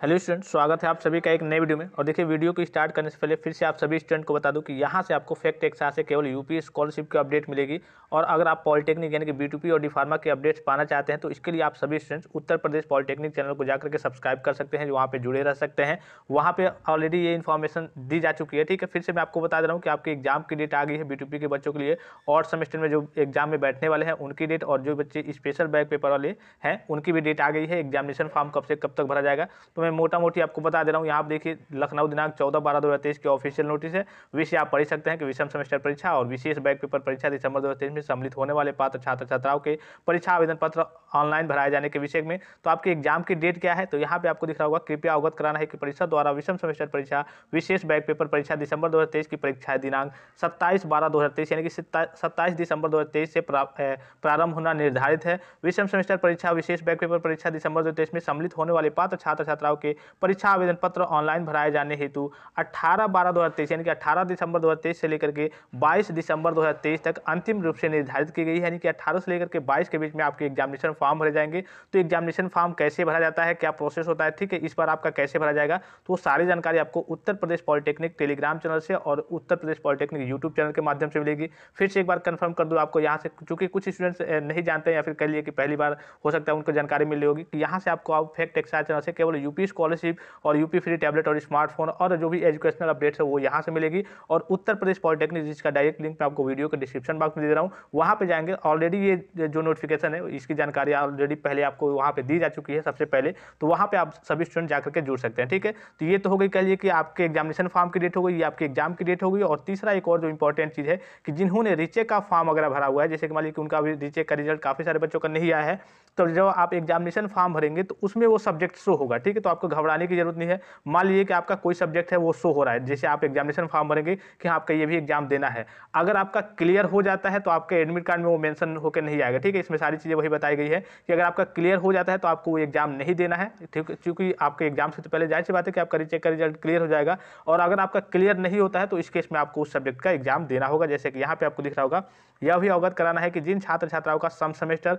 Hello student, स्वागत है आप सभी का एक नए वीडियो में। और देखिए, वीडियो को स्टार्ट करने से पहले फिर से आप सभी स्टूडेंट को बता दूं कि यहाँ से आपको फैक्ट एक्सा से केवल यूपी स्कॉलरशिप की अपडेट मिलेगी। और अगर आप पॉलिटेक्निक यानी कि B2P और डी-फार्मा के अपडेट्स पाना चाहते हैं तो इसके लिए आप सभी students Uttar Pradesh polytechnic channel को जाकर के सब्सक्राइब कर सकते हैं, जो वहाँ पे जुड़े रह सकते हैं। वहाँ पे ऑलरेडी ये इन्फॉर्मेशन दी जा चुकी है। ठीक है, फिर से मैं आपको बता दे रहा हूँ कि आपके एग्जाम की डेट आ गई है B2P के बच्चों के लिए। और सेमेस्टर में जो एग्जाम में बैठने वाले हैं उनकी डेट, और जो बच्चे स्पेशल बैक पेपर वाले हैं उनकी भी डेट आ गई है। एग्जामिनेशन फॉर्म कब से कब तक भरा जाएगा तो मैं मोटा मोटी आपको बता दे रहा हूँ। यहाँ आप देखिए, लखनऊ दिनांक 14/12/2023 की ऑफिशियल नोटिस है। विषय आप पढ़ सकते हैं कि विषम सेमेस्टर परीक्षा और विशेष बैक पेपर परीक्षा दिसंबर 2023 में सम्मिलित होने वाले पात्र छात्र छात्राओं के परीक्षा आवेदन पत्र ऑनलाइन भराए जाने के विषय में। तो आपके एग्जाम की डेट क्या है, तो यहाँ पे आपको दिख रहा होगा, कृपया अवगत कराना है कि परिषद द्वारा विषम सेमेस्टर परीक्षा विशेष बैक पेपर परीक्षा दिसंबर 2023 की परीक्षा दिनांक 27/12/2023 यानी कि 27 दिसंबर 2023 से प्रारंभ होना निर्धारित है। विषम सेमेस्टर परीक्षा विशेष बैक पेपर परीक्षा दिसंबर 2023 में सम्मिलित होने वाले पात्र छात्र छात्राओं के परीक्षा आवेदन पत्र ऑनलाइन भराए जाने हेतु 18/12/2023 यानी कि 18 दिसंबर 2023 से लेकर के 22 दिसंबर 2023 तक अंतिम रूप से निर्धारित की गई है। यानी कि 18 से लेकर के 22 के बीच में आपके एग्जामिनेशन फॉर्म भरे जाएंगे। तो एग्जामिनेशन फॉर्म कैसे भरा जाता है, क्या प्रोसेस होता है, ठीक है, इस बार आपका कैसे भरा जाएगा, तो सारी जानकारी आपको Uttar Pradesh polytechnic Telegram channel से और Uttar Pradesh polytechnic YouTube channel के माध्यम से मिलेगी। फिर से एक बार कंफर्म कर दूं आपको यहाँ से, क्योंकि कुछ स्टूडेंट्स नहीं जानते हैं या फिर कह लिए कि पहली बार हो सकता है उनको जानकारी मिली होगी कि यहाँ से आपको आप फैक्ट एक्सा चैनल से केवल यूपी स्कॉलरशिप और यूपी फ्री टैबलेट और स्मार्टफोन और जो भी एजुकेशनल अपडेट्स है वो यहाँ से मिलेगी। और उत्तर प्रदेश पॉलिटेक्निक जिसका डायरेक्ट लिंक मैं आपको वीडियो के डिस्क्रिप्शन बॉक्स में दे रहा हूँ, वहाँ पे जाएंगे। ऑलरेडी ये जो नोटिफिकेशन है इसकी जानकारी ऑलरेडी पहले आपको वहाँ पे दी जा चुकी है सबसे पहले, तो वहाँ पे आप सभी स्टूडेंट जाकर के जुड़ सकते हैं। ठीक है, तो ये तो हो गई, कह लिए कि आपके एग्जामिनेशन फॉर्म की डेट हो गई, ये आपके एग्जाम की डेट हो गई। और तीसरा एक और जो इंपॉर्टेंट चीज़ है कि जिन्होंने रीचेक का फॉर्म वगैरह भरा हुआ है, जैसे कि मान लीजिए कि उनका भी रीचेक का रिजल्ट काफ़ी सारे बच्चों का नहीं आया है, तो जब आप एग्जामिनेशन फॉर्म भरेंगे तो उसमें वो सब्जेक्ट शो होगा। ठीक है, तो आपको घबराने की जरूरत नहीं है। मान लीजिए कि आपका कोई सब्जेक्ट है वो शो हो रहा है, जैसे आप एग्जामिनेशन फॉर्म भरेंगे कि आपका ये भी एग्जाम देना है, अगर आपका क्लियर हो जाता है तो आपके एडमिट कार्ड में वो मेंशन होकर नहीं आएगा। ठीक है, इसमें सारी चीज़ें वही बताई गई है कि अगर आपका क्लियर हो जाता है तो आपको वो एग्जाम नहीं देना है। ठीक है, क्योंकि आपके एग्जाम से तो पहले जाहिर सी बात है कि आपका रीचेक का रिजल्ट क्लियर हो जाएगा। और अगर आपका क्लियर नहीं होता है तो इस केस में आपको उस सब्जेक्ट का एग्जाम देना होगा। जैसे कि यहाँ पे आपको दिख रहा होगा, यह भी अवगत कराना है कि जिन छात्र छात्राओं का सम सेमेस्टर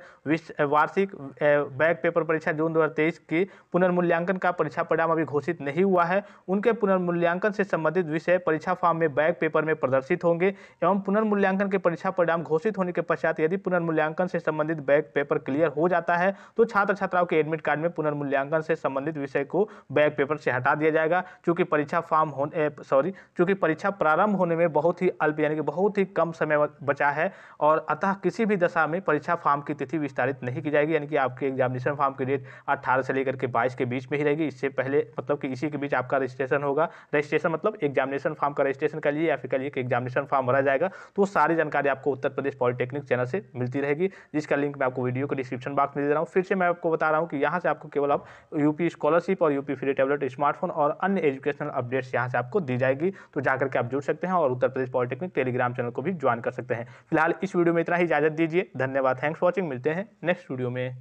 वार्षिक बैक पेपर परीक्षा जून 2023 की पुनर्मूल्यांकन का परीक्षा परिणाम अभी घोषित नहीं हुआ है, उनके पुनर्मूल्यांकन से संबंधित विषय परीक्षा फॉर्म में बैक पेपर में प्रदर्शित होंगे। एवं पुनर्मूल्यांकन के परीक्षा परिणाम घोषित होने के पश्चात यदि पुनर्मूल्यांकन से संबंधित बैक पेपर क्लियर हो जाता है तो छात्र छात्राओं के एडमिट कार्ड में पुनर्मूल्यांकन से संबंधित विषय को बैक पेपर से हटा दिया जाएगा। चूंकि परीक्षा प्रारंभ होने में बहुत ही अल्प यानी कि बहुत ही कम समय बचा है, और अतः किसी भी दशा में परीक्षा फॉर्म की तिथि विस्तारित नहीं की जाएगी। यानी कि आपके एग्जामिनेशन फॉर्म की डेट 18 से लेकर के 22 के बीच में ही रहेगी। इससे पहले मतलब कि इसी के बीच आपका रजिस्ट्रेशन होगा। रजिस्ट्रेशन मतलब एग्जामिनेशन फॉर्म का रजिस्ट्रेशन कर लिए या फिर कहिए कि एग्जामिनेशन फॉर्म भरा जाएगा। तो सारी जानकारी आपको उत्तर प्रदेश पॉलिटेक्निक चैनल से मिलती रहेगी, जिसका लिंक मैं आपको वीडियो के डिस्क्रिप्शन बॉक्स में दे रहा हूँ। फिर से मैं आपको बता रहा हूँ कि यहाँ से आपको केवल अब यूपी स्कॉलरशिप और यूपी फ्री टैबलेट स्मार्टफोन और अन्य एजुकेशनल अपडेट्स यहाँ से आपको दी जाएगी। तो जाकर के आप जुड़ सकते हैं और Uttar Pradesh polytechnic Telegram channel को भी ज्वाइन कर सकते हैं। फिलहाल इस वीडियो में इतना ही, इजाजत दीजिए। धन्यवाद, थैंक्स फॉर वॉचिंग। मिलते हैं नेक्स्ट वीडियो में।